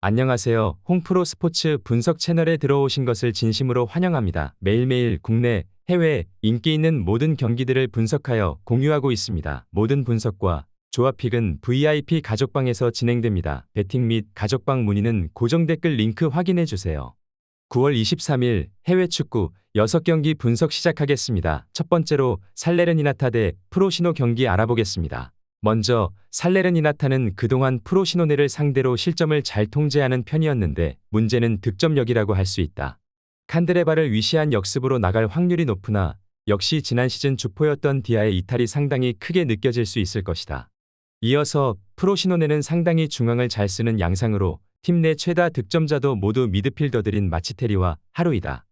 안녕하세요. 홍프로 스포츠 분석 채널에 들어오신 것을 진심으로 환영합니다. 매일매일 국내, 해외 인기 있는 모든 경기들을 분석하여 공유하고 있습니다. 모든 분석과 조합픽은 VIP 가족방에서 진행됩니다. 베팅 및 가족방 문의는 고정 댓글 링크 확인해 주세요. 9월 23일 해외 축구 6경기 분석 시작하겠습니다. 첫 번째로 살레르니나타 대 프로시노 경기 알아보겠습니다. 먼저 살레르니나타는 그동안 프로시노네를 상대로 실점을 잘 통제하는 편이었는데 문제는 득점력이라고 할 수 있다. 칸드레바를 위시한 역습으로 나갈 확률이 높으나 역시 지난 시즌 주포였던 디아의 이탈이 상당히 크게 느껴질 수 있을 것이다. 이어서 프로시노네는 상당히 중앙을 잘 쓰는 양상으로 팀 내 최다 득점자도 모두 미드필더들인 마치테리와 하루이다.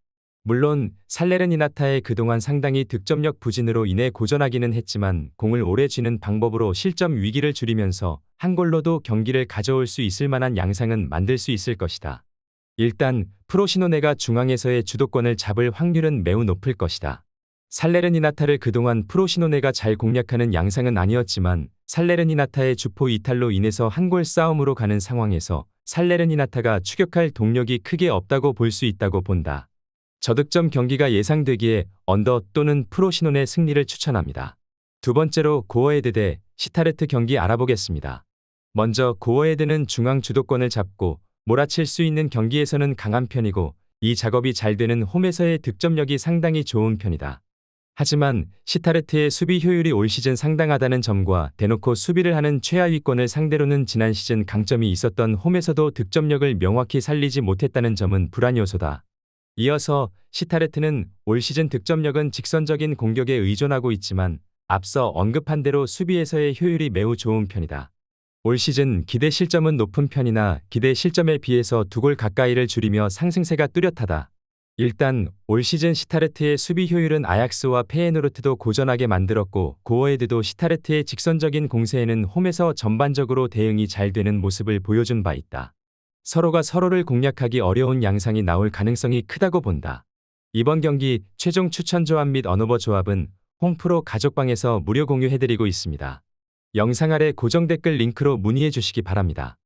물론 살레르니나타의 그동안 상당히 득점력 부진으로 인해 고전하기는 했지만 공을 오래 쥐는 방법으로 실점 위기를 줄이면서 한 골로도 경기를 가져올 수 있을 만한 양상은 만들 수 있을 것이다. 일단 프로시노네가 중앙에서의 주도권을 잡을 확률은 매우 높을 것이다. 살레르니나타를 그동안 프로시노네가 잘 공략하는 양상은 아니었지만 살레르니나타의 주포 이탈로 인해서 한 골 싸움으로 가는 상황에서 살레르니나타가 추격할 동력이 크게 없다고 볼 수 있다고 본다. 저득점 경기가 예상되기에 언더 또는 프로시노네 승리를 추천합니다. 두 번째로 고어헤드 대 시타르트 경기 알아보겠습니다. 먼저 고어헤드는 중앙 주도권을 잡고 몰아칠 수 있는 경기에서는 강한 편이고 이 작업이 잘 되는 홈에서의 득점력이 상당히 좋은 편이다. 하지만 시타르트의 수비 효율이 올 시즌 상당하다는 점과 대놓고 수비를 하는 최하위권을 상대로는 지난 시즌 강점이 있었던 홈에서도 득점력을 명확히 살리지 못했다는 점은 불안 요소다. 이어서 시타르트는 올 시즌 득점력은 직선적인 공격에 의존하고 있지만 앞서 언급한 대로 수비에서의 효율이 매우 좋은 편이다. 올 시즌 기대 실점은 높은 편이나 기대 실점에 비해서 2골 가까이를 줄이며 상승세가 뚜렷하다. 일단 올 시즌 시타르트의 수비 효율은 아약스와 페예노르트도 고전하게 만들었고 고어헤드도 시타르트의 직선적인 공세에는 홈에서 전반적으로 대응이 잘 되는 모습을 보여준 바 있다. 서로가 서로를 공략하기 어려운 양상이 나올 가능성이 크다고 본다. 이번 경기 최종 추천 조합 및 언어버 조합은 홍프로 가족방에서 무료 공유해드리고 있습니다. 영상 아래 고정 댓글 링크로 문의해 주시기 바랍니다.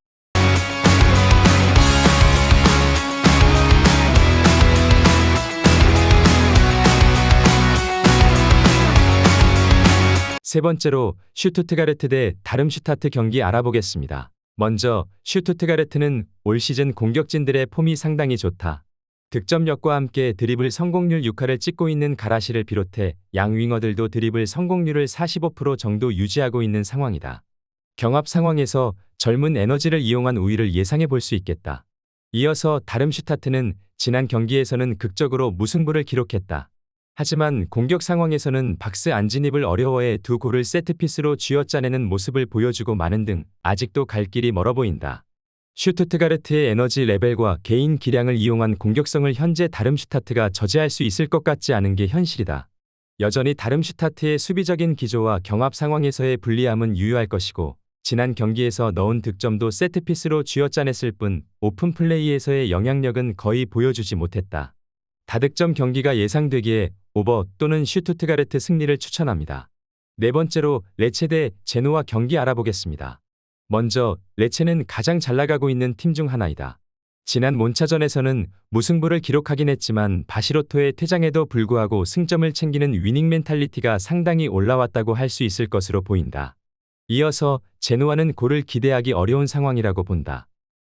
세 번째로 슈투트가르트 대 다름슈타트 경기 알아보겠습니다. 먼저 슈투트가르트는 올 시즌 공격진들의 폼이 상당히 좋다. 득점력과 함께 드리블 성공률 6할을 찍고 있는 가라시를 비롯해 양 윙어들도 드리블 성공률을 45% 정도 유지하고 있는 상황이다. 경합 상황에서 젊은 에너지를 이용한 우위를 예상해 볼 수 있겠다. 이어서 다름슈타트는 지난 경기에서는 극적으로 무승부를 기록했다. 하지만 공격 상황에서는 박스 안 진입을 어려워해 2골을 세트피스로 쥐어짜내는 모습을 보여주고 마는 등 아직도 갈 길이 멀어 보인다. 슈투트가르트의 에너지 레벨과 개인 기량을 이용한 공격성을 현재 다름슈타트가 저지할 수 있을 것 같지 않은 게 현실이다. 여전히 다름슈타트의 수비적인 기조와 경합 상황에서의 불리함은 유효할 것이고 지난 경기에서 넣은 득점도 세트피스로 쥐어짜냈을 뿐 오픈 플레이에서의 영향력은 거의 보여주지 못했다. 다득점 경기가 예상되기에 오버 또는 슈투트가르트 승리를 추천합니다. 네 번째로 레체 대 제노아 경기 알아보겠습니다. 먼저 레체는 가장 잘 나가고 있는 팀 중 하나이다. 지난 몬차전에서는 무승부를 기록하긴 했지만 바시로토의 퇴장에도 불구하고 승점을 챙기는 위닝 멘탈리티가 상당히 올라왔다고 할 수 있을 것으로 보인다. 이어서 제노아는 골을 기대하기 어려운 상황이라고 본다.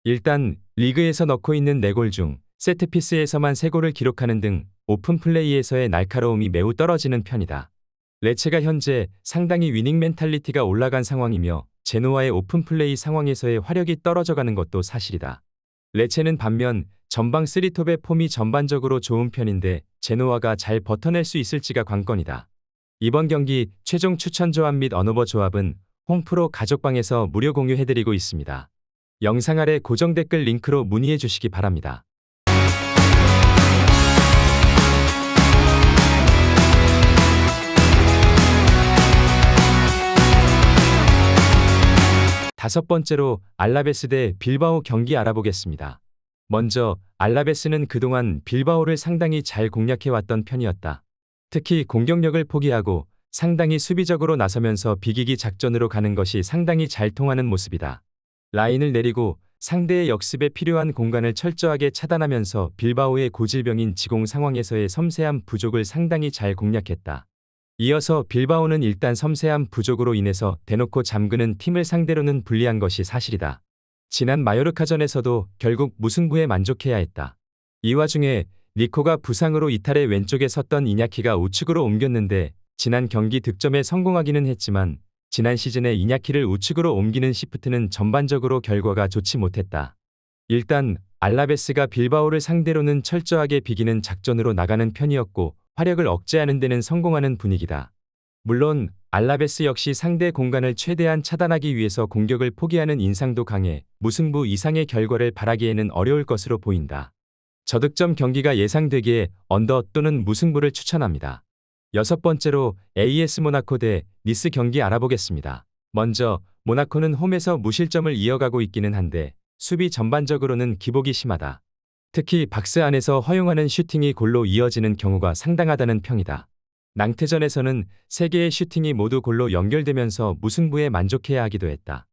일단 리그에서 넣고 있는 4골 중 세트피스에서만 3골을 기록하는 등 오픈 플레이에서의 날카로움이 매우 떨어지는 편이다. 레체가 현재 상당히 위닝 멘탈리티가 올라간 상황이며 제노아의 오픈 플레이 상황에서의 화력이 떨어져가는 것도 사실이다. 레체는 반면 전방 3톱의 폼이 전반적으로 좋은 편인데 제노아가 잘 버텨낼 수 있을지가 관건이다. 이번 경기 최종 추천 조합 및 언어버 조합은 홍프로 가족방에서 무료 공유해드리고 있습니다. 영상 아래 고정 댓글 링크로 문의해 주시기 바랍니다. 다섯 번째로 알라베스 대 빌바오 경기 알아보겠습니다. 먼저 알라베스는 그동안 빌바오를 상당히 잘 공략해왔던 편이었다. 특히 공격력을 포기하고 상당히 수비적으로 나서면서 비기기 작전으로 가는 것이 상당히 잘 통하는 모습이다. 라인을 내리고 상대의 역습에 필요한 공간을 철저하게 차단하면서 빌바오의 고질병인 지공 상황에서의 섬세한 부족을 상당히 잘 공략했다. 이어서 빌바오는 일단 섬세한 부족으로 인해서 대놓고 잠그는 팀을 상대로는 불리한 것이 사실이다. 지난 마요르카전에서도 결국 무승부에 만족해야 했다. 이 와중에 니코가 부상으로 이탈해 왼쪽에 섰던 이냐키가 우측으로 옮겼는데 지난 경기 득점에 성공하기는 했지만 지난 시즌에 이냐키를 우측으로 옮기는 시프트는 전반적으로 결과가 좋지 못했다. 일단 알라베스가 빌바오를 상대로는 철저하게 비기는 작전으로 나가는 편이었고 화력을 억제하는 데는 성공하는 분위기다. 물론 알라베스 역시 상대 공간을 최대한 차단하기 위해서 공격을 포기하는 인상도 강해 무승부 이상의 결과를 바라기에는 어려울 것으로 보인다. 저득점 경기가 예상되기에 언더 또는 무승부를 추천합니다. 여섯 번째로 AS 모나코 대 니스 경기 알아보겠습니다. 먼저 모나코는 홈에서 무실점을 이어가고 있기는 한데 수비 전반적으로는 기복이 심하다. 특히 박스 안에서 허용하는 슈팅이 골로 이어지는 경우가 상당하다는 평이다. 낭태전에서는 3개의 슈팅이 모두 골로 연결되면서 무승부에 만족해야 하기도 했다.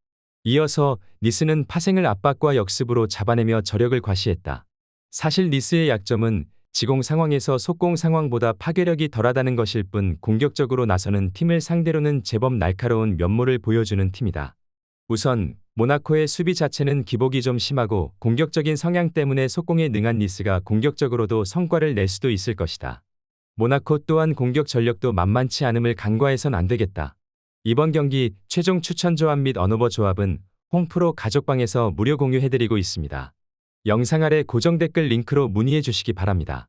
이어서 니스는 파생을 압박과 역습으로 잡아내며 저력을 과시했다. 사실 니스의 약점은 지공 상황에서 속공 상황보다 파괴력이 덜하다는 것일 뿐 공격적으로 나서는 팀을 상대로는 제법 날카로운 면모를 보여주는 팀이다. 우선 모나코의 수비 자체는 기복이 좀 심하고 공격적인 성향 때문에 속공에 능한 니스가 공격적으로도 성과를 낼 수도 있을 것이다. 모나코 또한 공격 전력도 만만치 않음을 간과해선 안 되겠다. 이번 경기 최종 추천 조합 및 언어버 조합은 홈프로 가족방에서 무료 공유해드리고 있습니다. 영상 아래 고정 댓글 링크로 문의해 주시기 바랍니다.